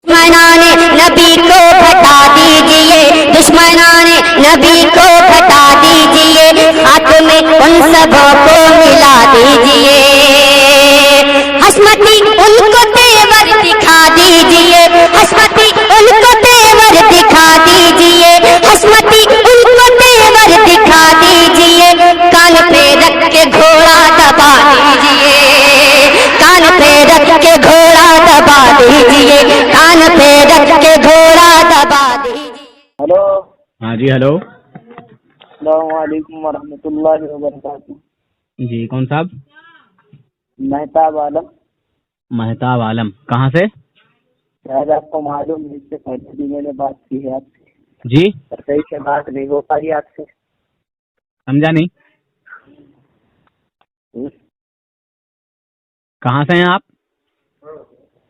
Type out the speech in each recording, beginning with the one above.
दुश्मनाने नबी को हटा दीजिए, दुश्मनाने नबी को हटा दीजिए, हाथ में उन सबों को मिला दीजिए, हस्मती उनको तेवर दिखा दीजिए, हस्मती उनको तेवर दिखा दीजिए, हस्मती उनको तेवर दिखा दीजिए, कान पे रख के घोड़ा दबा दीजिए, कान पे रख के घोड़ा दबा दीजिए, कान पे रख के घोड़ा दबा दीजिए। हेलो। हाँ जी, हेलो। अस्सलाम वालेकुम वरहमतुल्लाहि वबरकातुहू। जी, कौन साहब? मेहताब आलम। मेहताब आलम, कहाँ से? शायद आपको मालूम है, इससे पहले भी मैंने बात की है आपसे, जी, पर सही से बात नहीं हो पाई आपसे। समझा नहीं। कहाँ से हैं आप?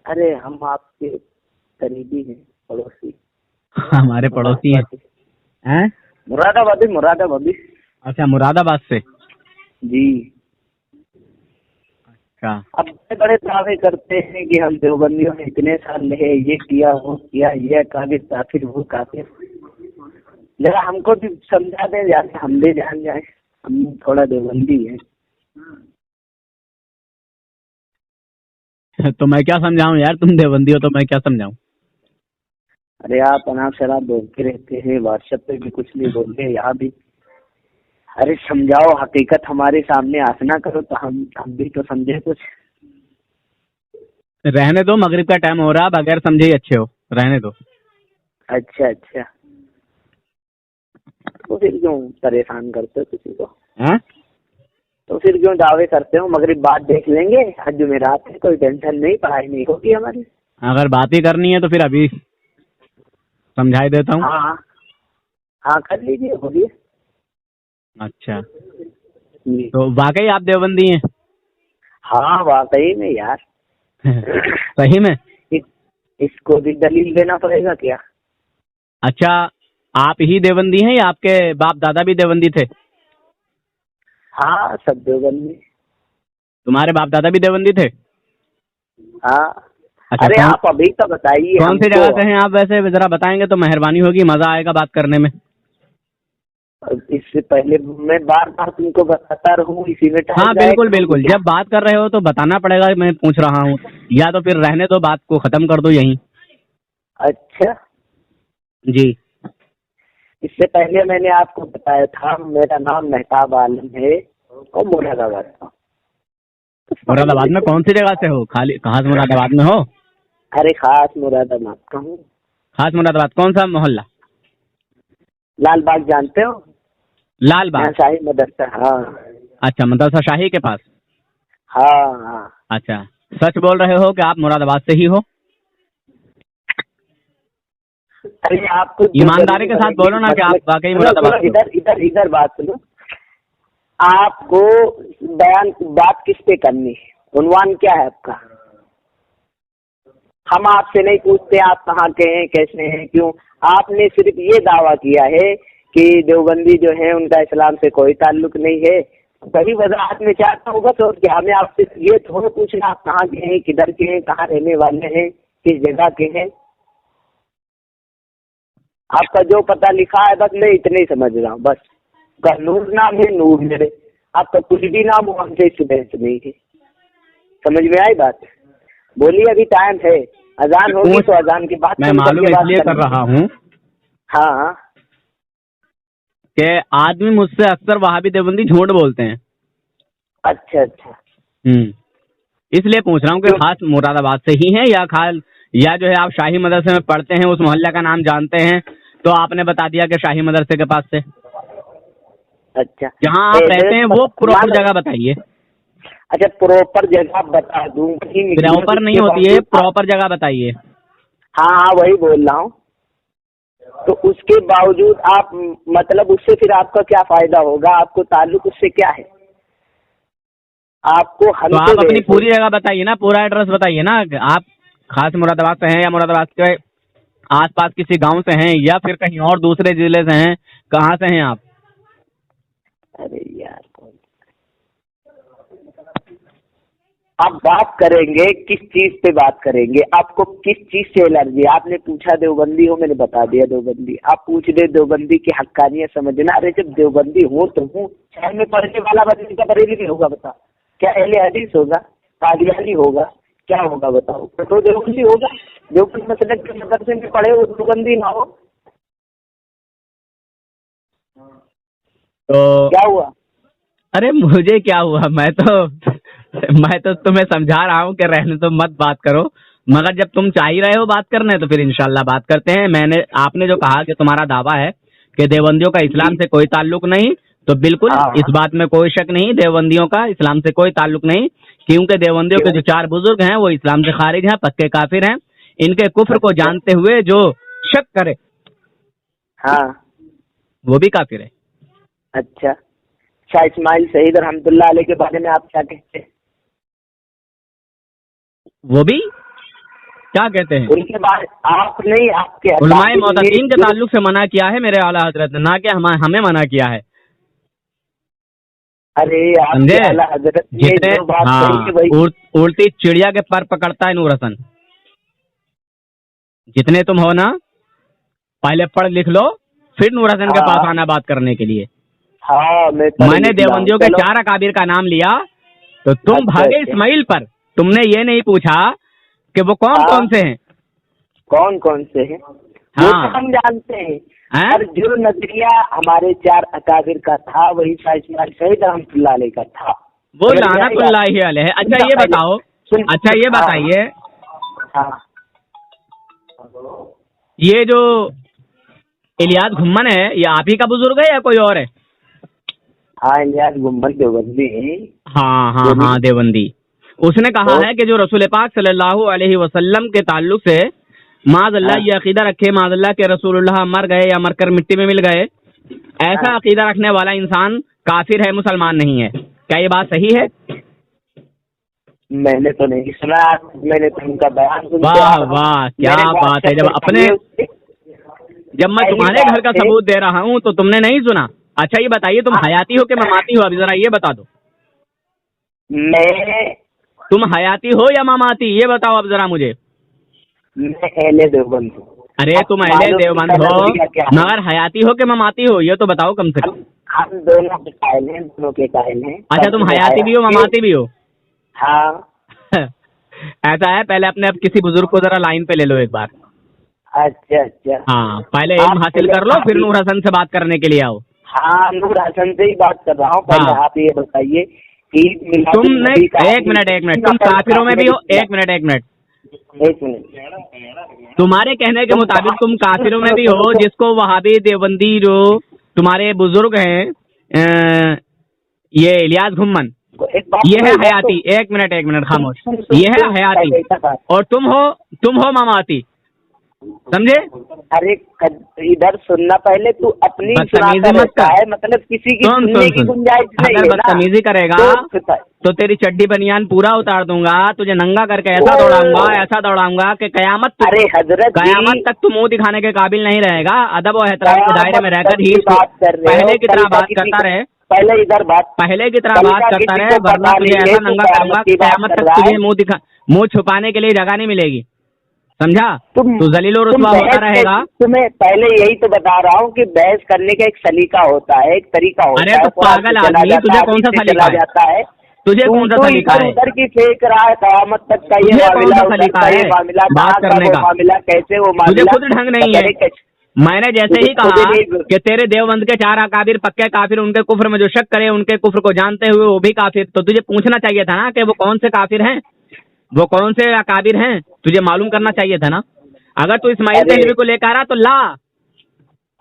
अरे हम आपके करीबी हैं, पड़ोसी। हमारे पड़ोसी हैं? मुरादाबादी। अच्छा, मुरादाबाद से। जी। अच्छा, अब बड़े बड़े दावे करते हैं कि हम देवबंदियों ने इतने साल रहे, ये किया वो किया, ये काबिल काफिर वो काफिर। जरा हमको भी समझा दें, जाके हम भी जान जाए, हम थोड़ा देवबंदी है। तो मैं क्या समझाऊं यार, तुम देवबंदी हो तो मैं क्या समझाऊं? अरे आप अनाप शराब बोलते रहते हैं, व्हाट्सएप पे भी कुछ नहीं बोलते, यहाँ भी। अरे समझाओ, हकीकत हमारे सामने आसना करो तो हम भी तो समझे कुछ। रहने दो, मगरिब का टाइम हो रहा है, बगैर समझे ही अच्छे हो, रहने दो। अच्छा, तो फिर क्यों परेशान करते हो किसी को? हैं? तो फिर क्यों दावे करते हो? मगरिब बात देख लेंगे, आज जुमेरात है, कोई टेंशन नहीं, पढ़ाई नहीं होगी हमारी। अगर बात ही करनी है तो फिर अभी समझाई देता हूँ। हाँ, कर लीजिए, बोलिए। अच्छा, जी। तो वाकई आप देवबंदी हैं? हाँ, वाकई में यार। सही में? इसको भी दलील देना पड़ेगा क्या? अच्छा, आप ही देवबंदी हैं या आपके बाप दादा भी देवबंदी थे? हाँ, सब देवबंदी। तुम्हारे बाप दादा भी देवबंदी थे? हाँ। अच्छा, अरे आप अभी तो बताइए कौन सी हमको। जगह से हैं आप वैसे? जरा बताएंगे तो मेहरबानी होगी, मजा आएगा बात करने में। इससे पहले मैं बार बार तुमको बताता रहूं, इसी में टाइम हाँ, बिल्कुल बिल्कुल, जब बात कर रहे हो तो बताना पड़ेगा, मैं पूछ रहा हूँ। या तो फिर रहने दो, बात को खत्म कर दो यहीं। अच्छा, जी। इससे पहले मैंने आपको बताया था, मेरा नाम मेहताब आलम है और मुरादाबाद का। मुरादाबाद में कौन सी जगह से हो? खाली खास मुरादाबाद में हो? अरे खास मुरादाबाद का हूँ। खास मुरादाबाद, कौन सा मोहल्ला? लाल बाग जानते हो? लाल बाग? शाही मदरसा। हाँ। अच्छा, मदरसा शाही के पास। हाँ। अच्छा, सच बोल रहे हो कि आप मुरादाबाद से ही हो? अरे आपको ईमानदारी के साथ बोलो ना कि आप वाकई मुरादाबाद से हो। इधर बात सुनो। आपको बात किस पे करनी है? उन्वान क्या है आपका? हम आपसे नहीं पूछते आप कहाँ के हैं, कैसे हैं, क्यों। आपने सिर्फ ये दावा किया है कि देवबंदी जो है उनका इस्लाम से कोई ताल्लुक नहीं है। सही वजाहत में चाहता होगा तो क्या हमें आपसे ये थोड़ा पूछना आप कहाँ के हैं, किधर के हैं, कहाँ रहने वाले हैं, किस जगह के हैं। आपका जो पता लिखा है बस मैं इतने ही समझ रहा हूँ, बस। का नूर नाम है, नूर मेरे। आपका कुछ भी नाम हो, हमसे इस बहस नहीं है। समझ में आई बात? बोलिए, अभी टाइम है, अजान होगी तो अजान के बाद मैं मालूम इसलिए कर रहा हूँ हाँ कि आदमी मुझसे अक्सर वहाबी देवबंदी झूठ बोलते हैं। अच्छा। इसलिए पूछ रहा हूँ कि खास मुरादाबाद से ही हैं या जो है आप शाही मदरसे में पढ़ते हैं, उस मोहल्ले का नाम जानते हैं, तो आपने बता दिया कि शाही मदरसे के पास से। अच्छा, जहाँ आप रहते हैं वो प्रॉपर जगह बताइए। अच्छा, प्रॉपर जगह बता दूं? प्रॉपर नहीं होती है, प्रॉपर जगह बताइए। हाँ, वही बोल रहा हूँ। तो उसके बावजूद आप मतलब उससे फिर आपका क्या फायदा होगा? आपको ताल्लुक उससे क्या है? आपको तो आप अपनी पूरी जगह बताइए ना, पूरा एड्रेस बताइए ना। आप खास मुरादाबाद से हैं या मुरादाबाद के आसपास किसी गांव से हैं या फिर कहीं और दूसरे जिले से हैं? कहाँ से हैं आप? अरे यार, आप बात करेंगे किस चीज पे बात करेंगे, आपको किस चीज से एलर्जी? आपने पूछा देवबंदी हो, मैंने बता दिया देवबंदी। आप पूछ रहे देवबंदी की हक्कानियत समझना। अरे जब देवबंदी हूँ तो हूँ, शहर में पढ़ने वाला बदली का बरेली भी होगा, बता क्या अहले हदीस होगा, कादियानी होगा, क्या होगा बताओ? तो देवबंदी होगा। देवबंदी मसलक के मदरसे में पढ़े हो देवबंदी ना हो तो क्या हुआ? अरे मुझे क्या हुआ, मैं तो तुम्हें समझा रहा हूँ कि रहने तो मत बात करो, मगर जब तुम चाह ही रहे हो बात करने तो फिर इंशाल्लाह बात करते हैं। आपने जो कहा कि तुम्हारा दावा है कि देवबंदियों का इस्लाम से कोई ताल्लुक नहीं, तो बिल्कुल हाँ। इस बात में कोई शक नहीं, देवबंदियों का इस्लाम से कोई ताल्लुक नहीं, क्योंकि देवबंदियों के जो 4 बुजुर्ग हैं वो इस्लाम से खारिज हैं, पक्के काफिर हैं। इनके कुफ्र को जानते हुए जो शक करे हाँ वो भी काफिर है। अच्छा, शाह इस्माइल शहीद रहमतुल्लाह अलैह के बारे में आप क्या कहते हैं? वो भी क्या कहते हैं? उनके बाद आप नहीं, आपके उलमाए मोतकीन के ताल्लुक से मना किया है मेरे आला हजरत ने, ना कि हमें मना किया है। अरे समझे? आपके आला हजरत ने जितने जो बात कही कि भाई उड़ती चिड़िया के पर पकड़ता है नूर हसन। जितने तुम हो ना, पहले पढ़ लिख लो, फिर नूर हसन के पास आना बात करने के लिए। हाँ मैंने देवबंदियों के 4 अकाबिर का नाम लिया तो तुम अच्छा, भागे इस्माइल पर। तुमने ये नहीं पूछा कि वो कौन कौन से हैं। कौन कौन से हैं? हाँ। वो तो हम जानते हैं। हैं? और जो नजरिया हमारे 4 अकाबिर का था वही शाह इस्माइल शहीद रहमतुल्लाह अलैह का था, वो लानतुल्लाहि अलैह है। अच्छा ये बताओ, अच्छा ये बताइए, हाँ ये जो इलियास घुम्मन है ये आप ही का बुजुर्ग है या कोई और है? हाँ इलियास गुम्बद देवबंदी है। हाँ देवबंदी। उसने कहा है कि जो रसूल पाक सल्लल्लाहु अलैहि वसल्लम के ताल्लुक से माज़अल्लाह ये अकीदा रखे, माज़अल्लाह के रसूलुल्लाह मर गए या मरकर मिट्टी में मिल गए, ऐसा अकीदा रखने वाला इंसान काफिर है, मुसलमान नहीं है। क्या ये बात सही है? मैंने तो नहीं सुना, मैंने तो उनका बयान सुना। वाह वाह, क्या बात है। जब मैं तुम्हारे घर का सबूत दे रहा हूँ तो तुमने नहीं सुना। अच्छा ये बताइए, तुम हयाती हो कि ममाती हो? अभी जरा ये बता दो, तुम हयाती हो या ममाती, ये बताओ अब जरा मुझे। मैं अहले देवबंद हूँ। अरे तुम अहले देवबंद हो, मगर हयाती हो कि ममाती हो, ये तो बताओ कम से कम। हम दोनों के कायल हैं, दोनों के कायल हैं। अच्छा तुम हयाती भी हो ममाती भी हो? हाँ ऐसा है, पहले अपने अब किसी बुजुर्ग को जरा लाइन पे ले लो एक बार। अच्छा हाँ, पहले इल्म हासिल कर लो, फिर नूर हसन से बात करने के लिए आओ। हाँ नूर हसन से ही बात कर रहा हूँ। पहले आप ये बताइए कि तुमने एक मिनट तुम काफिरों में भी हो? एक मिनट तुम्हारे कहने के मुताबिक तुम काफिरों में भी हो, जिसको वहाबी देवबंदी जो तुम्हारे बुजुर्ग हैं ये इलियास घुम्मन, ये है हयाती। एक मिनट खामोश, ये है हयाती और तुम हो ममाती, समझे? अरे इधर सुनना, पहले तू अपनी बदतमीजी मत कर, है, मतलब किसी की सुनने की गुंजाइश नहीं है। अगर बदतमीजी करेगा तो तेरी चड्डी बनियान पूरा उतार दूंगा, तुझे नंगा करके ऐसा दौड़ाऊंगा कि कयामत तक तू मुंह दिखाने के काबिल नहीं रहेगा। अदब और एहतराम के दायरे में रहकर ही पहले की तरह बात करता रहे, पहले की तरह बात करता रहे, वरना तुझे ऐसा नंगा करूंगा कि कयामत तक तुझे मुंह छुपाने के लिए जगह नहीं मिलेगी, समझा? तू जलील और रुसवा होता रहेगा। तुम्हें पहले यही तो बता रहा हूँ कि बहस करने का एक सलीका होता है, एक तरीका होता है। अरे तो पागल आदमी, तुझे कौन सा सलीका जाता है? तुझे कौन सा सलीका है? उधर की फेंक रहा है कयामत तक का ये मामला, सलीका है बात करने का मामला, कैसे वो मामला, तुझे खुद ढंग नहीं है। मैंने जैसे ही कहा कि तेरे देवबंद के 4 अकाबिर पक्के काफिर, उनके कुफ्र में जो शक करे उनके कुफ्र को जानते हुए वो भी काफिर, तो तुझे पूछना चाहिए था ना कि वो कौन से काफिर हैं, वो कौन से अकाबिर हैं, तुझे मालूम करना चाहिए था ना। अगर तू इस्माइल तहलवी को लेकर आ तो ला,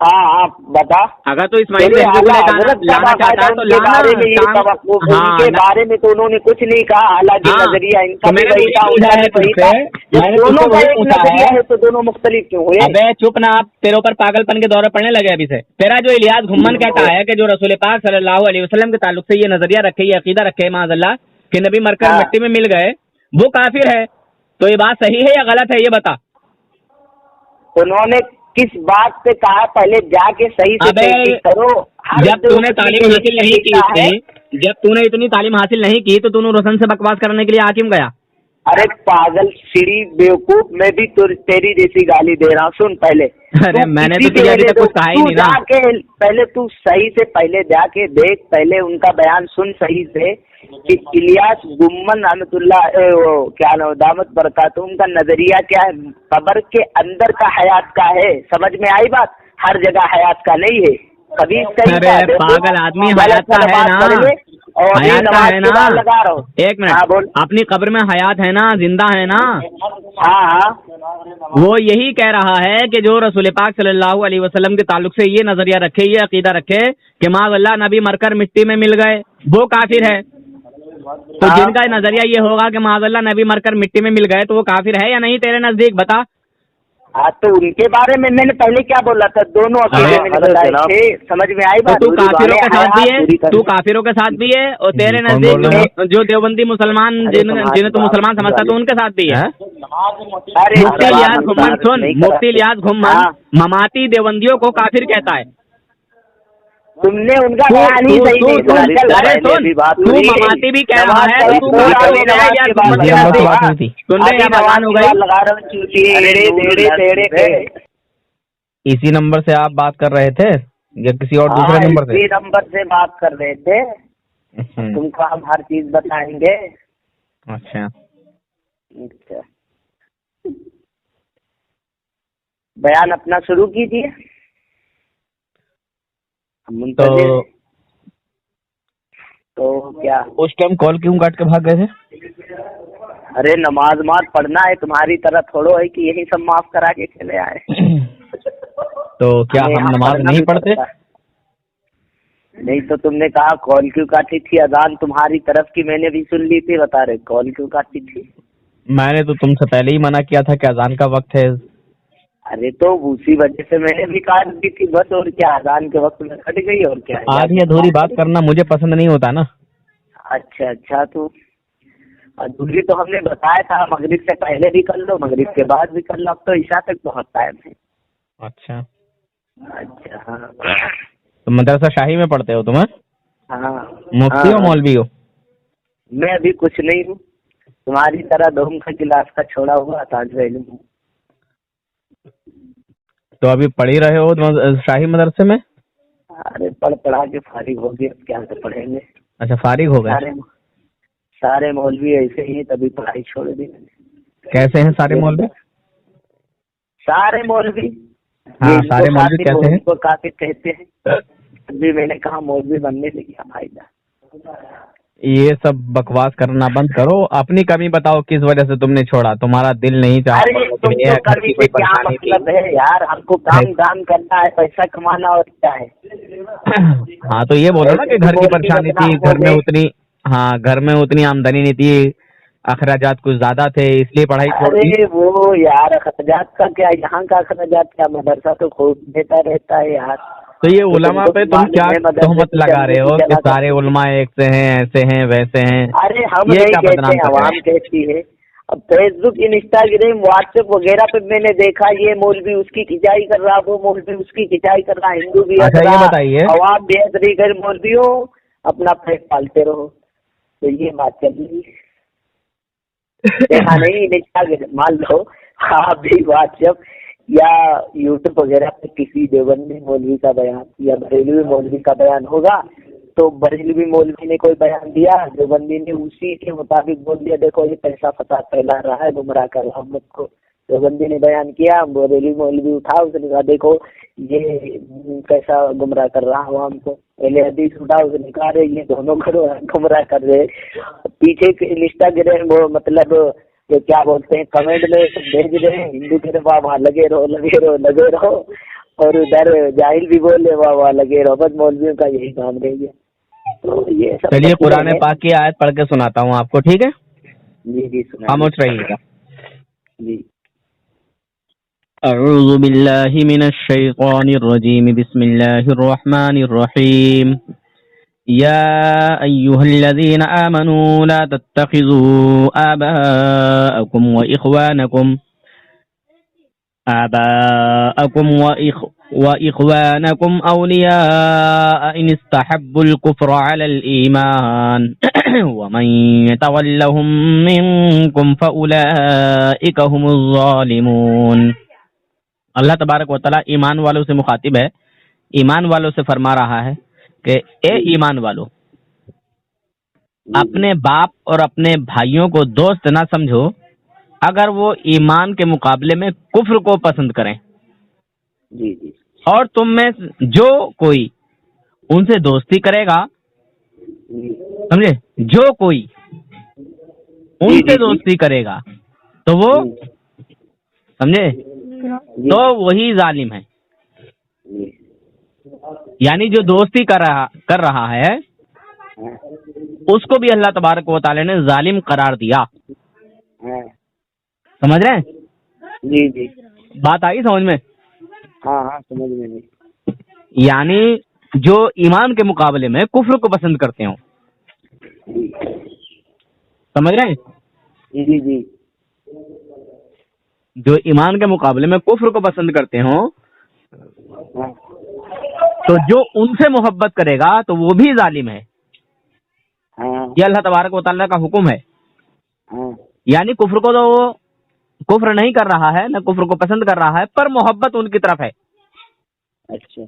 हाँ बता। अगर तू इस्माइल तहलवी को लाना चाहता है तो लाना। उनके बारे में तो उन्होंने कुछ नहीं कहा, हालांकि नजरिया इनका भी वही था, दोनों का एक नजरिया है तो दोनों मुख्तलिफ क्यों हुए? अबे चुप ना, आप तेरे ऊपर पागलपन के दौरे पड़ने लगे अभी से। तेरा जो इलियास घुम्मन क्या कहा है कि जो रसूल पाक सल्लल्लाहु अलैहि वसल्लम के ताल्लुक से ये नजरिया रखे, ये अकीदा रखे माज़अल्लाह कि नबी मरकर मिट्टी में मिल गए, वो काफिर है, तो ये बात सही है या गलत है, ये बता। उन्होंने किस बात पे कहा? पहले जाके सही से तहकीक करो। جب تو نے تعلیم حاصل نہیں کی اتنی، جب تو نے اتنی تعلیم حاصل نہیں کی تو نے روشن سے بکواس کرنے کے لیے حاکم گیا؟ ارے پاگل سیڑھی بیوقوف، میں بھی تیری جیسی گالی دے رہا ہوں. سن پہلے، ارے میں نے تو تجھے ابھی تک کچھ کہا ہی نہیں نا. جا کے پہلے تو صحیح سے پہلے جا کے دیکھ، پہلے ان کا بیان سن صحیح سے کہ الیاس گمن رحمۃ اللہ کیا نام دامت برکاتہم کا نظریہ کیا ہے، قبر کے اندر کا حیات کا ہے. سمجھ میں آئی بات؟ ہر جگہ حیات کا نہیں ہے. کبھی ارے پاگل آدمی، حیات کا ہے نا، حیات کا ہے نا. ایک منٹ، اپنی قبر میں حیات ہے نا، زندہ ہے نا. ہاں وہ یہی کہہ رہا ہے کہ جو رسول پاک صلی اللہ علیہ وسلم کے تعلق سے یہ نظریہ رکھے، یہ عقیدہ رکھے کہ معاذ اللہ نبی مر کر مٹی میں مل گئے، وہ کافر ہے. تو جن کا نظریہ یہ ہوگا کہ معاذ اللہ نبی مر کر مٹی میں مل گئے تو وہ کافر ہے یا نہیں تیرے نزدیک؟ بتا. ہاں تو ان کے بارے میں نے پہلے کیا بولا تھا، دونوں عقیدے میں نے بتائے تھے. سمجھ میں آئی بات؟ تو کافروں کے ساتھ بھی ہے، تو کافروں کے ساتھ بھی ہے، اور تیرے نزدیک جو دیوبندی مسلمان جنہیں تو مسلمان سمجھتا تو ان کے ساتھ بھی ہے. مفتی الیاس گھمن، سن، مفتی الیاس گھمن مماتی دیوبندیوں کو کافر کہتا ہے. تم نے ان کا بیان ہی صحیح نہیں سنا. ارے سن، تو مماتی بھی کہہ رہا ہے، تو کافر ہو گیا یا گھمن کے ساتھ بھی؟ سن رہے ہیں بات ہو گئی. اسی نمبر سے آپ بات کر رہے تھے یا کسی اور دوسرے نمبر سے؟ اسی نمبر سے بات کر رہے تھے. تم کو ہم ہر چیز بتائیں گے. اچھا بیان اپنا شروع کیجیے. تو کیا اس ٹائم کال کیوں کاٹ کے بھاگ گئے تھے؟ ارے نماز پڑھنا ہے، تمہاری طرح تھوڑو ہے کہ یہی سب معاف کرا کے چلے آئے. تو کیا ہم نماز نہیں پڑھتے؟ نہیں تو تم نے کہا کال کیوں کاٹی تھی؟ اذان تمہاری طرف کی میں نے بھی سن لی تھی، بتا رہے کال کیوں کاٹی تھی؟ میں نے تو تم سے پہلے ہی منع کیا تھا کہ اذان کا وقت ہے. ارے تو اسی وجہ سے میں نے بھی کاٹ دی تھی بس، اور کیا، اذان کے وقت میں کٹ گئی اور کیا. آدھی ادھوری بات کرنا مجھے پسند نہیں ہوتا نا. اچھا تو ادھوری تو ہم نے بتایا تھا، مغرب سے پہلے بھی کر لو، مغرب کے بعد بھی کر لو، اب تو عشاء تک بہت ٹائم ہے. اچھا ہاں. تو مدرسہ شاہی میں پڑھتے ہو تم؟ ہاں. مفتی ہو مولوی ہو؟ میں ابھی کچھ نہیں ہوں، تمہاری طرح دھوم کا کلاس کا چھوڑا ہوا طالب علم ہوں. تو ابھی پڑھ ہی رہے ہو شاہی مدرسے میں؟ ارے پڑھا کے فارغ ہو گئے، کیا سے پڑھیں گے. اچھا فارغ ہو گئے. سارے مولوی ایسے ہی، تبھی پڑھائی چھوڑ دی. کیسے ہیں سارے مولوی؟ سارے مولوی، ہاں سارے مولوی کیسے ہیں؟ کو کافر کہتے ہیں. ابھی میں نے کہا مولوی بننے لگیا بھائی جان. یہ سب بکواس کرنا بند کرو. اپنی کمی بتاؤ، کس وجہ سے تم نے چھوڑا؟ تمہارا دل نہیں چاہا؟ کمی سے کیا مطلب ہے یار؟ ہم کو کام کرنا ہے، پیسہ کمانا، اور کیا ہے. ہاں تو یہ بولو نا کہ گھر کی پریشانی تھی، گھر میں اتنی آمدنی نہیں تھی، اخراجات کچھ زیادہ تھے، اس لیے پڑھائی چھوڑ دی. ارے وہ یار اخراجات کا کیا، یہاں کا اخراجات کیا، مدرسہ تو خوب دیتا رہتا ہے یار. تو یہ علماء پہ تم کیا تہمت لگا رہے ہو کہ سارے علماء ایک سے ہیں، ایسے ہیں ویسے ہیں؟ ارے ہم نہیں کہتے ہیں، عوام کہتی ہے. اب فیس بک، انسٹاگرام، واٹس ایپ وغیرہ پہ میں نے دیکھا یہ مولوی اس کی کھچائی کر رہا، وہ مولوی اس کی کھچائی کر رہا، ہندو بھی ہنس رہا، عوام بھی ہنس رہی. گھر مولویوں اپنا پیٹ پالتے رہو. تو یہ بات چل رہی ہے. دیکھا نہیں انسٹاگرام، مان لو آپ بھی واٹس ایپ یا یوٹیوب وغیرہ پہ کسی دیوبندی مولوی کا بیان یا بریلوی مولوی کا بیان ہوگا، تو بریلوی مولوی نے کوئی بیان دیا، دیوبندی نے اسی کے مطابق بول دیا دیکھو یہ پیسہ فساد پھیلا رہا ہے، گمراہ کر رہا ہم لوگ کو. دیوبندی نے بیان کیا، بریلوی مولوی اٹھا، اس نے کہا دیکھو یہ کیسا گمراہ کر رہا عوام کو. پہلے حدیث اٹھا، اس نے کہا رہے یہ دونوں گمراہ کر رہے. پیچھے انسٹاگرام وہ مطلب کیا بولتے ہیں، کمنٹ میں بھیج رہے ہیں ہندو کے وہاں لگے رہو، اور ادھر جاہل بھی بول رہے وہاں لگے رہو. بس مولویوں کا یہی کام رہ گیا. تو یہ سب چلیے قرآن پاک کی آیت پڑھ کے سناتا ہوں آپ کو، ٹھیک ہے؟ جی سنا. خاموش رہیے گا. جی. اعوذ باللہ من الشیطان الرجیم، بسم اللہ الرحمن الرحیم. يا أيها الذين آمنوا لا تتخذوا آباءكم وإخوانكم أولياء إن استحبوا الكفر على الإيمان ومن يتولهم منكم فأولئك هم الظالمون. اللہ تبارک و تعالیٰ ایمان والوں سے مخاطب ہے، ایمان والوں سے فرما رہا ہے کہ اے ایمان والو، اپنے باپ اور اپنے بھائیوں کو دوست نہ سمجھو اگر وہ ایمان کے مقابلے میں کفر کو پسند کریں، جی جی، اور تم میں جو کوئی ان سے دوستی کرے گا، سمجھے، جو کوئی ان سے دوستی کرے گا تو وہ، سمجھے، تو وہی ظالم ہے. یعنی جو دوستی کر رہا ہے اس کو بھی اللہ تبارک و تعالی نے ظالم قرار دیا. سمجھ رہے ہیں؟ جی جی، بات آئی سمجھ میں؟ ہاں ہاں سمجھ میں نہیں. یعنی جو ایمان کے مقابلے میں کفر کو پسند کرتے ہوں، سمجھ رہے ہیں؟ جی جی، جو ایمان کے مقابلے میں کفر کو پسند کرتے ہوں تو جو ان سے محبت کرے گا تو وہ بھی ظالم ہے. یہ اللہ تبارک و تعالیٰ کا حکم ہے. یعنی کفر کو تو وہ کفر نہیں کر رہا ہے، نہ کفر کو پسند کر رہا ہے، پر محبت ان کی طرف ہے. اچھا،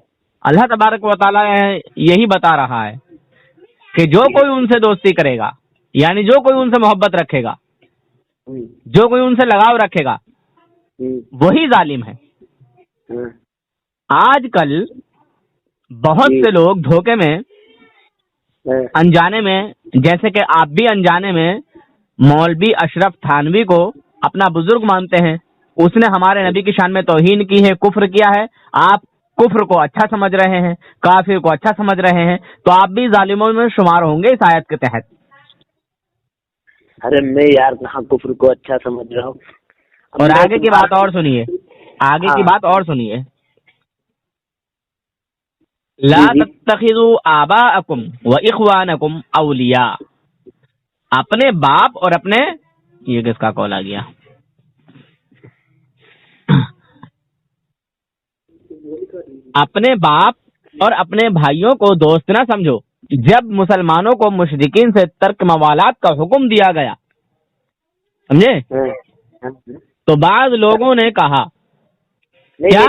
اللہ تبارک و تعالیٰ یہی بتا رہا ہے کہ جو کوئی ان سے دوستی کرے گا، یعنی جو کوئی ان سے محبت رکھے گا، جو کوئی ان سے لگاؤ رکھے گا، وہی ظالم ہے. آج کل بہت سے لوگ دھوکے میں، انجانے میں، جیسے کہ آپ بھی انجانے میں مولوی اشرف تھانوی کو اپنا بزرگ مانتے ہیں، اس نے ہمارے نبی کی شان میں توہین کی ہے، کفر کیا ہے. آپ کفر کو اچھا سمجھ رہے ہیں، کافر کو اچھا سمجھ رہے ہیں، تو آپ بھی ظالموں میں شمار ہوں گے اس آیت کے تحت. ارے میں یار کہاں کفر کو اچھا سمجھ رہا ہوں. اور آگے کی بات اور سنیے، آگے کی بات اور سنیے. لا تتخذوا آباءکم و اخوانکم اولیاء. اپنے باپ اور اپنے، یہ کس کا کال آ گیا، اپنے باپ اور اپنے بھائیوں کو دوست نہ سمجھو. جب مسلمانوں کو مشرکین سے ترک موالات کا حکم دیا گیا، سمجھے، تو بعض لوگوں نے کہا، کیا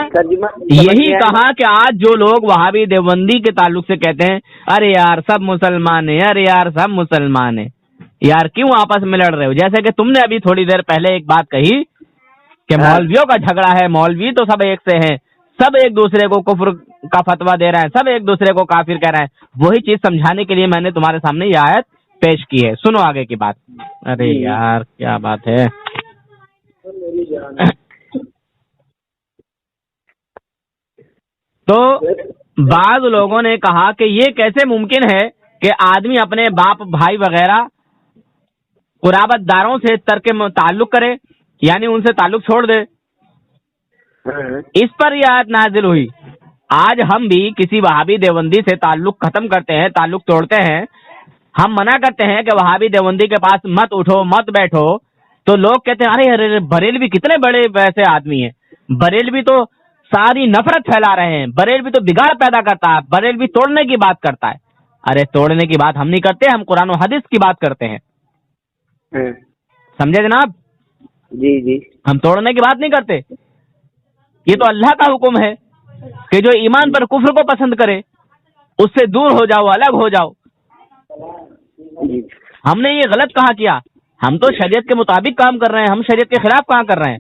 یہی کہا کہ آج جو لوگ وہابی دیوبندی کے تعلق سے کہتے ہیں ارے یار سب مسلمان ہیں، ارے یار سب مسلمان ہیں، یار کیوں آپس میں لڑ رہے ہو؟ جیسے کہ تم نے ابھی تھوڑی دیر پہلے ایک بات کہی کہ مولویوں کا جھگڑا ہے، مولوی تو سب ایک سے ہیں، سب ایک دوسرے کو کفر کا فتویٰ دے رہے ہیں، سب ایک دوسرے کو کافر کہہ رہے ہیں. وہی چیز سمجھانے کے لیے میں نے تمہارے سامنے یہ آیت پیش کی ہے. سنو آگے کی بات. ارے یار کیا بات ہے. تو بعض لوگوں نے کہا کہ یہ کیسے ممکن ہے کہ آدمی اپنے باپ بھائی وغیرہ قرابت داروں سے ترک تعلق کرے، یعنی ان سے تعلق چھوڑ دے. اس پر یہ آیت نازل ہوئی. آج ہم بھی کسی وہابی دیوبندی سے تعلق ختم کرتے ہیں، تعلق توڑتے ہیں، ہم منع کرتے ہیں کہ وہابی دیوبندی کے پاس مت اٹھو، مت بیٹھو، تو لوگ کہتے ہیں ارے بریلوی کتنے بڑے ویسے آدمی ہیں، بریلوی تو ساری نفرت پھیلا رہے ہیں، بریلوی تو بگاڑ پیدا کرتا ہے، بریلوی توڑنے کی بات کرتا ہے. ارے توڑنے کی بات ہم نہیں کرتے، ہم قرآن و حدیث کی بات کرتے ہیں. سمجھے جناب؟ جی جی، ہم توڑنے کی بات نہیں کرتے. یہ تو اللہ کا حکم ہے کہ جو ایمان پر کفر کو پسند کرے اس سے دور ہو جاؤ، الگ ہو جاؤ. ہم نے یہ غلط کہاں کیا؟ ہم تو شریعت کے مطابق کام کر رہے ہیں، ہم شریعت کے خلاف کہاں کر رہے ہیں؟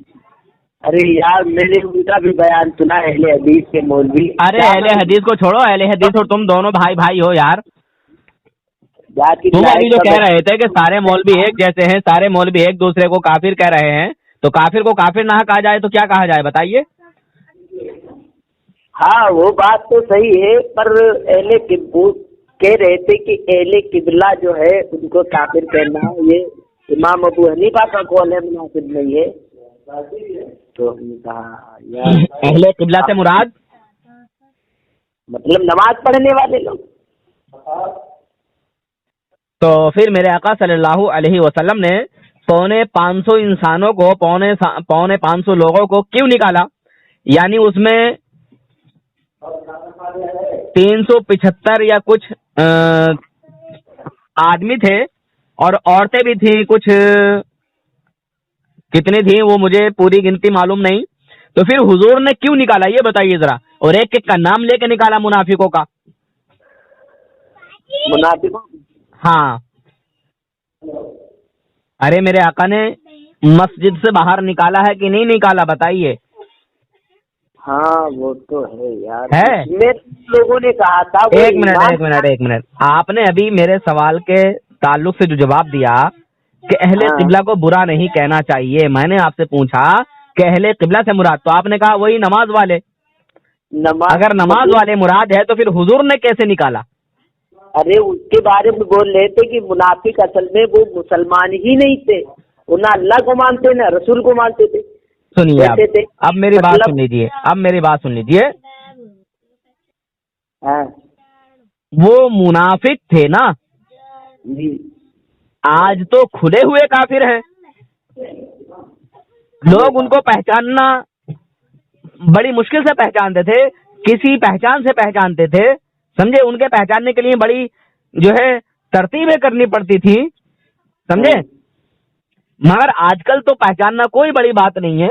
ارے یار میں نے ان کا بھی بیان سنا، اہل حدیث کے مولوی. ارے اہل حدیث کو چھوڑو، اہل حدیث اور تم دونوں بھائی بھائی ہو یار. تم ابھی جو کہہ رہے تھے کہ سارے مولوی ایک جیسے ہیں، سارے مولوی ایک دوسرے کو کافر کہہ رہے ہیں، تو کافر کو کافر نہ کہا جائے تو کیا کہا جائے بتائیے؟ ہاں وہ بات تو صحیح ہے، پر اہل کہہ رہے تھے کہ اہل قبلہ جو ہے ان کو کافر کہنا، یہ امام ابو حنیفہ کا قول ہے، مناسب نہیں ہے. تو ہم نے کہا یار اہل قبلہ سے مراد مطلب نماز پڑھنے والے لوگ. تو پھر میرے آقا صلی اللہ علیہ وسلم نے 550 انسانوں کو 550 لوگوں کو کیوں نکالا؟ یعنی اس میں 375 या कुछ आदमी थे और औरतें भी थी, कुछ कितनी थी वो मुझे पूरी गिनती मालूम नहीं। तो फिर हुजूर ने क्यों निकाला ये बताइए जरा, और एक एक का नाम लेके निकाला मुनाफिकों का। मुनाफिकों? हाँ, अरे मेरे आका ने मस्जिद से बाहर निकाला है कि नहीं निकाला बताइए। हाँ वो तो है यार, है? मेरे लोगों ने कहा था। एक मिनट, आपने अभी मेरे सवाल के ताल्लुक से जो जवाब दिया कि अहले हाँ। किबला को बुरा नहीं कहना चाहिए, मैंने आपसे पूछा कि अहले किबला से मुराद, तो आपने कहा वही नमाज वाले। नमाज, अगर नमाज वाले मुराद है तो फिर हुजूर ने कैसे निकाला? अरे उसके बारे में बोल रहे थे कि मुनाफिक असल में वो मुसलमान ही नहीं थे, वो ना अल्लाह को मानते ना रसूल को मानते थे। सुनिए अब मेरी बात मतलब- सुन लीजिए, अब मेरी बात सुन लीजिए। हाँ वो मुनाफिक थे ना, जी, आज तो खुले हुए काफिर हैं। लोग उनको पहचानना बड़ी मुश्किल से पहचानते थे, किसी पहचान से पहचानते थे, समझे। उनके पहचानने के लिए बड़ी जो है तरतीबें करनी पड़ती थी, समझे। मगर आजकल तो पहचानना कोई बड़ी बात नहीं है,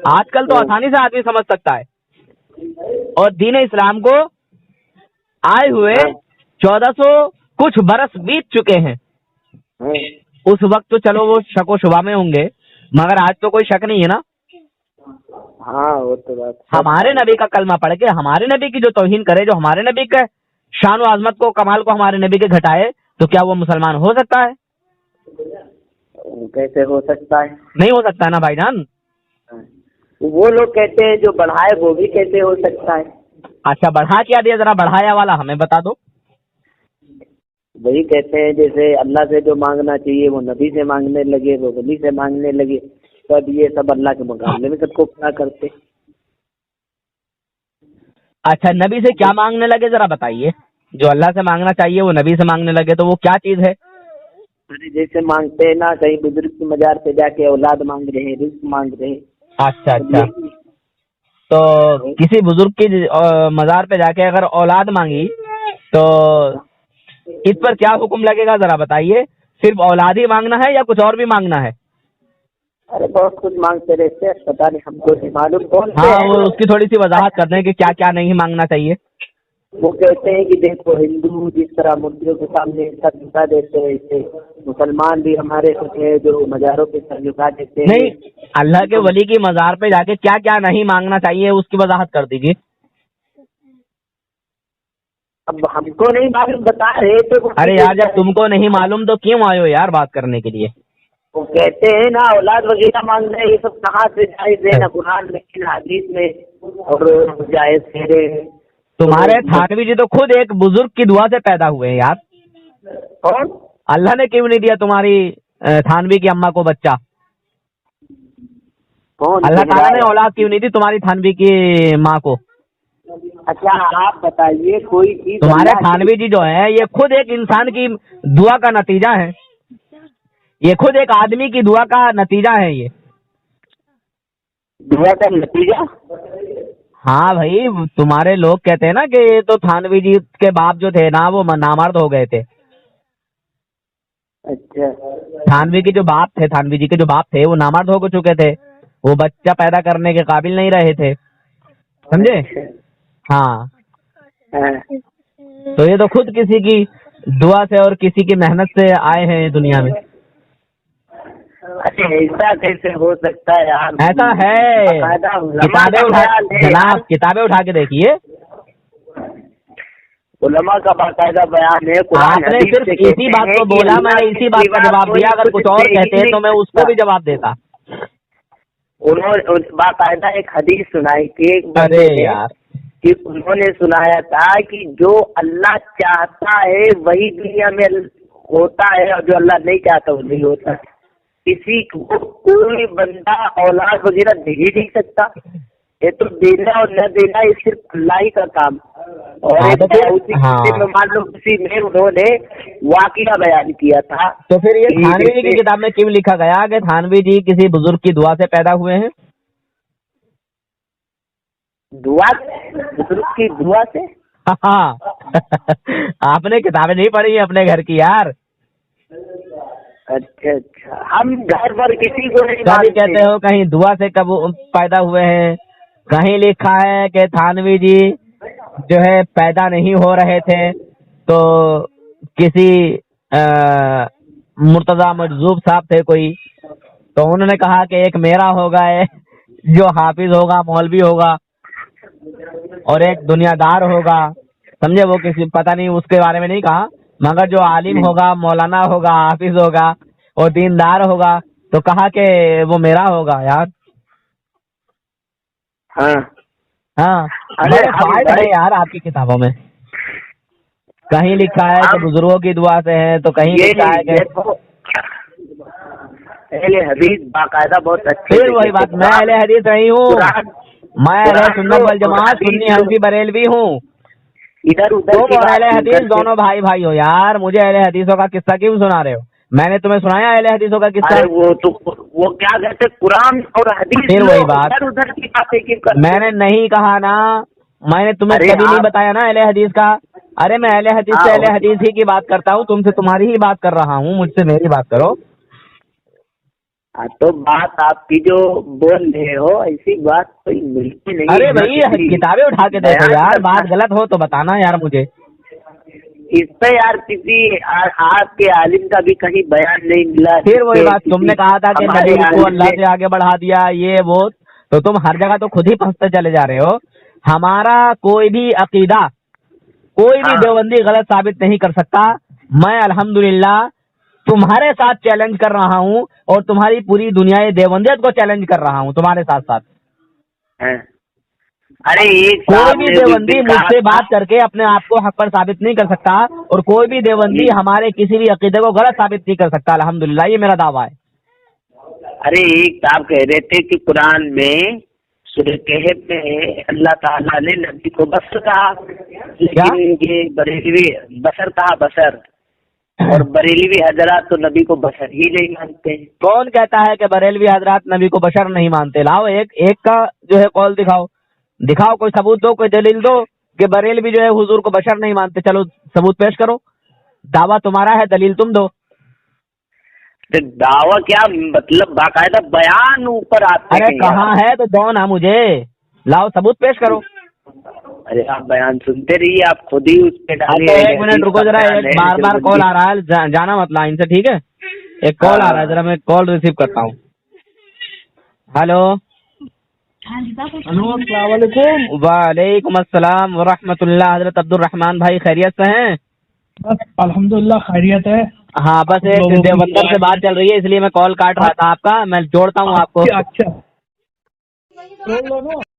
आजकल तो आसानी से आदमी समझ सकता है। और दीन इस्लाम को आए हुए 1400 कुछ बरस बीत चुके हैं। उस वक्त तो चलो वो शक व शुबा में होंगे, मगर आज तो कोई शक नहीं है ना। हाँ वो तो बात। हमारे नबी का कलमा पढ़ के हमारे नबी की जो तौहीन करे, जो हमारे नबी के शान व आजमत को, कमाल को हमारे नबी के घटाए, तो क्या वो मुसलमान हो सकता है? कैसे हो सकता है? नहीं हो सकता ना भाईजान। वो लोग कहते हैं जो बढ़ाए वो भी कैसे हो सकता है? अच्छा, बढ़ा क्या दिया, जरा बढ़ाया वाला हमें बता दो। वही कहते हैं जैसे अल्लाह से जो मांगना चाहिए वो नबी से मांगने लगे, वो वली से मांगने लगे, तब ये सब अल्लाह के मुकाबले में सबको क्या करते। अच्छा, नबी से क्या मांगने लगे जरा बताइए। जो अल्लाह से मांगना चाहिए वो नबी से मांगने लगे, तो वो क्या चीज है? अरे जैसे मांगते हैं ना, कहीं बुजुर्ग की मजार पे जाके औलाद मांग रहे हैं, रिस्क मांग रहे हैं। अच्छा, तो किसी बुजुर्ग की मजार पे जाके अगर औलाद मांगी तो इस पर क्या हुक्म लगेगा जरा बताइए। सिर्फ औलाद ही मांगना है या कुछ और भी मांगना है? अरे बहुत कुछ मांगते रहते हैं, पता नहीं, हमको नहीं मालूम कौन। हाँ, वो उसकी थोड़ी सी वजाहत कर दें कि क्या क्या नहीं मांगना चाहिए। वो कहते हैं कि देखो हिंदू जिस तरह मूर्तियों के सामने सर झुका देते हैं, इससे मुसलमान भी हमारे कुछ है जो मजारों पे सर झुका देते हैं। नहीं, अल्लाह के वली की मजार पे जाके क्या क्या नहीं मांगना चाहिए उसकी वजाहत कर दीजिए। अब हमको नहीं मालूम, बता रहे तो। अरे यार, जब तुमको नहीं मालूम तो क्यों आयो यार बात करने के लिए? वो कहते हैं ना औलाद वगैरह मांग रहे, ये सब कहाँ से जायज है? ना कुरान में ना हदीस में और जायज ठहरे। तुम्हारे थानवी जी तो खुद एक बुजुर्ग की दुआ से पैदा हुए हैं यार। कौन? अल्लाह ने क्यों नहीं दिया तुम्हारी थानवी की अम्मा को बच्चा? कौन? अल्लाह ताला ने औलाद क्यों नहीं दी तुम्हारी थानवी की माँ को? अच्छा आप बताइए, कोई चीज तुम्हारे थानवी जी जो है ये खुद एक इंसान की दुआ का नतीजा है, ये खुद एक आदमी की दुआ का नतीजा है ये। दुआ का नतीजा? हाँ भाई, तुम्हारे लोग कहते हैं ना कि ये तो थानवी जी के बाप जो थे ना वो नामर्द हो गए थे। अच्छा, थानवी के जो बाप थे, थानवी जी के जो बाप थे वो नामर्द हो चुके थे, वो बच्चा पैदा करने के काबिल नहीं रहे थे, समझे। हाँ, तो ये तो खुद किसी की दुआ से और किसी की मेहनत से आए हैं दुनिया में। अच्छा ऐसा कैसे हो सकता है यार? ऐसा है, किताबें उठा, जनाब किताबें उठा के देखिए, उलमा का बाकायदा बयान है। आपने सिर्फ इसी बात को बोला, मैंने इसी बात का जवाब दिया। अगर कुछ और कहते हैं तो मैं उसको भी जवाब देता। उन्होंने बाकायदा एक हदीस सुनाई थी, अरे यार, कि उन्होंने सुनाया था कि जो अल्लाह चाहता है वही दुनिया में होता है, और जो अल्लाह नहीं चाहता वो नहीं होता। किसी को कोई बंदा औलाद वगैरह दे ही नहीं सकता, ये तो देना और न देना ये सिर्फ अल्लाह ही का काम। और मान लो किसी में उन्होंने वाक़या बयान किया था। तो फिर ये थानवी जी की किताब में क्यों लिखा गया कि थानवी जी किसी बुजुर्ग की दुआ से पैदा हुए हैं? دعا بزرگ کی دعا سے؟ ہاں آپ نے کتابیں نہیں پڑھی ہیں اپنے گھر کی یار. اچھا ہم گھر پر کسی کو نہیں کبھی مانتے. کہتے ہو کہیں دعا سے کب پیدا ہوئے ہیں, کہیں لکھا ہے کہ تھانوی جی جو ہے پیدا نہیں ہو رہے تھے تو کسی مرتضی مجذوب صاحب تھے کوئی, تو انہوں نے کہا کہ ایک میرا ہوگا جو حافظ ہوگا مولوی ہوگا اور ایک دنیا دار ہوگا, سمجھے, وہ کسی پتہ نہیں اس کے بارے میں نہیں کہا, مگر جو عالم ہوگا مولانا ہوگا حافظ ہوگا اور دیندار ہوگا تو کہا کہ وہ میرا ہوگا یار. ہاں ہاں بڑے فائد ہے یار آپ کی کتابوں میں, کہیں لکھا ہے کہ بزرگوں کی دعا سے ہے تو کہیں لکھا ہے کہ اہل حدیث باقاعدہ بہت اچھے. پھر وہی بات, میں اہل حدیث نہیں ہوں, میں اہل سنت والجماعت سنی حنفی بریلوی ہوں. ادھر ادھر تم اور اہل حدیث دونوں بھائی بھائی ہو یار, مجھے اہل حدیثوں کا قصہ کیوں سنا رہے ہو؟ میں نے تمہیں سنایا اہل حدیثوں کا قصہ؟ وہ کیا کہتے قرآن اور حدیث, پھر وہی بات, ادھر ادھر کی باتیں کیوں کرتے؟ میں نے نہیں کہا نا, میں نے تمہیں کبھی نہیں بتایا نا اہل حدیث کا. ارے میں اہل حدیث سے اہل حدیث ہی کی بات کرتا ہوں, تم سے تمہاری ہی بات کر رہا ہوں, مجھ سے میری بات کرو. تو بات آپ کی جو بول رہے ہو ایسی بات کوئی ملتی نہیں. ارے بھائی کتابیں اٹھا کے دیکھو یار, بات غلط ہو تو بتانا یار مجھے. اس پہ یار کسی آپ کے عالم کا بھی کہیں بیان نہیں ملا. پھر وہی بات, تم نے کہا تھا کہ نبی کو اللہ سے آگے بڑھا دیا یہ وہ, تو تم ہر جگہ تو خود ہی پھنستے چلے جا رہے ہو. ہمارا کوئی بھی عقیدہ کوئی بھی دیوبندی غلط ثابت نہیں کر سکتا. میں الحمدللہ تمہارے ساتھ چیلنج کر رہا ہوں اور تمہاری پوری دنیا دیوبندیت کو چیلنج کر رہا ہوں تمہارے ساتھ ساتھ. ارے کوئی بھی دیوبندی مجھ سے بات کر کے اپنے آپ کو حق پر ثابت نہیں کر سکتا, اور کوئی بھی دیوبندی ہمارے کسی بھی عقیدے کو غلط ثابت نہیں کر سکتا. الحمدللہ یہ میرا دعویٰ ہے. ارے ایک آپ کہہ رہے تھے کہ قرآن میں سورہ کہف میں اللہ تعالیٰ نے نبی کو بشر کہا, لیکن یہ بریلوی بشر کہا, بشر, اور بریلوی حضرات تو نبی کو بشر ہی نہیں مانتے. کون کہتا ہے کہ بریلوی حضرات نبی کو بشر نہیں مانتے؟ لاؤ ایک کا جو ہے قول دکھاؤ, کوئی ثبوت دو, کوئی دلیل دو کہ بریلوی جو ہے حضور کو بشر نہیں مانتے. چلو ثبوت پیش کرو, دعویٰ تمہارا ہے, دلیل تم دو. دعویٰ کیا مطلب باقاعدہ بیان اوپر آتے ہیں. ارے کہاں ہے تو دو نا مجھے, لاؤ ثبوت پیش کرو. ارے آپ بیان سنتے رہیے, آپ خود ہی اس پہ ڈالیے. ایک منٹ رکو ذرا, ایک بار کال آ رہا ہے, جانا مت ان سے, ٹھیک ہے؟ ایک کال آ رہا ہے, ذرا میں کال ریسیو کرتا ہوں. ہلو السلام علیکم. وعلیکم السلام ورحمۃ اللہ. حضرت عبد الرحمان بھائی خیریت سے ہیں؟ بس الحمدللہ خیریت ہے. ہاں بس ایک دیوبندر سے بات چل رہی ہے, اس لیے میں کال کاٹ رہا تھا آپ کا. میں جوڑتا ہوں آپ کو. اچھا